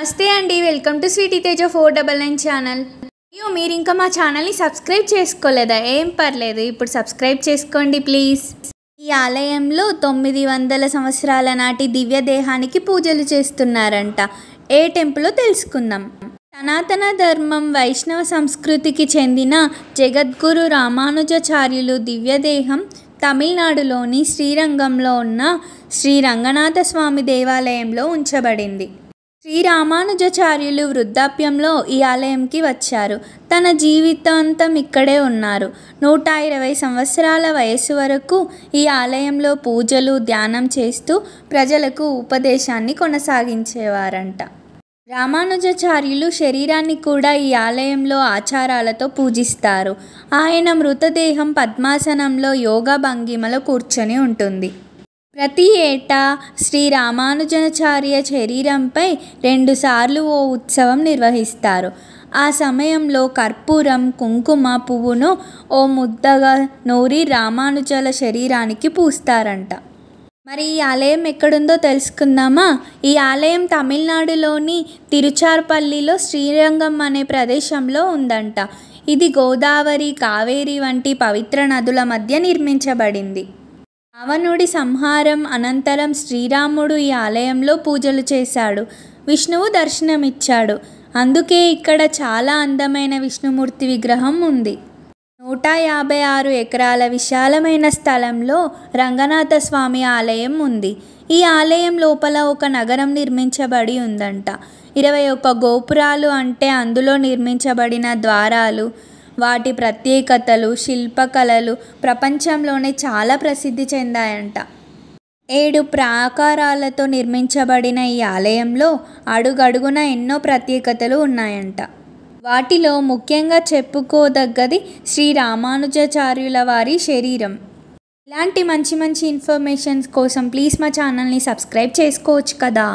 నమస్తే అండి, welcome to Sweety Teja 499 channel. అయ్యో, మీరు ఇంకా మా ఛానల్ని సబ్స్క్రైబ్ చేసుకోలేదా? ఏం పర్లేదు, ఇప్పుడు సబ్స్క్రైబ్ చేసుకోండి ప్లీజ్. ఈ ఆలయంలో 900 సంవత్సరాల నాటి దివ్య దేహానికి పూజలు చేస్తున్నారంట. ఏ టెంపుల్లో తెలుసుకుందాం. సనాతన ధర్మం వైష్ణవ సంస్కృతికి చెందిన జగద్గురు రామానుజాచార్యులు దివ్యదేహం తమిళనాడులోని శ్రీరంగంలో ఉన్న శ్రీ రంగనాథ స్వామి దేవాలయంలో ఉంచబడింది. శ్రీ రామానుజాచార్యులు వృద్ధాప్యంలో ఈ ఆలయంకి వచ్చారు. తన జీవితాంతం ఇక్కడే ఉన్నారు. 120 సంవత్సరాల వయసు వరకు ఈ ఆలయంలో పూజలు, ధ్యానం చేస్తూ ప్రజలకు ఉపదేశాన్ని కొనసాగించేవారంట. రామానుజాచార్యులు శరీరాన్ని కూడా ఈ ఆలయంలో ఆచారాలతో పూజిస్తారు. ఆయన మృతదేహం పద్మాసనంలో యోగా భంగిమలో కూర్చొని ఉంటుంది. ప్రతి ఏటా శ్రీ రామానుజాచార్య శరీరంపై 2 సార్లు ఓ ఉత్సవం నిర్వహిస్తారు. ఆ సమయంలో కర్పూరం, కుంకుమ పువ్వును ఓ ముద్దగా నూరి రామానుజాల శరీరానికి పూస్తారంట. మరి ఈ ఆలయం ఎక్కడుందో తెలుసుకుందామా? ఈ ఆలయం తమిళనాడులోని తిరుచార్పల్లిలో శ్రీరంగం అనే ప్రదేశంలో ఉందంట. ఇది గోదావరి, కావేరి వంటి పవిత్ర నదుల మధ్య నిర్మించబడింది. రావణుడి సంహారం అనంతరం శ్రీరాముడు ఈ ఆలయంలో పూజలు చేశాడు. విష్ణువు దర్శనమిచ్చాడు. అందుకే ఇక్కడ చాలా అందమైన విష్ణుమూర్తి విగ్రహం ఉంది. 156 ఎకరాల విశాలమైన స్థలంలో రంగనాథ స్వామి ఆలయం ఉంది. ఈ ఆలయం లోపల ఒక నగరం నిర్మించబడి ఉందంట. 21 గోపురాలు, అంటే అందులో నిర్మించబడిన ద్వారాలు, వాటి ప్రత్యేకతలు, శిల్పకళలు ప్రపంచంలోనే చాలా ప్రసిద్ధి చెందాయంట. 7 ప్రాకారాలతో నిర్మించబడిన ఈ ఆలయంలో అడుగడుగున ఎన్నో ప్రత్యేకతలు ఉన్నాయంట. వాటిలో ముఖ్యంగా చెప్పుకోదగ్గది శ్రీ రామానుజాచార్యుల వారి శరీరం. ఇలాంటి మంచి ఇన్ఫర్మేషన్స్ కోసం ప్లీజ్ మా ఛానల్ని సబ్స్క్రైబ్ చేసుకోవచ్చు కదా.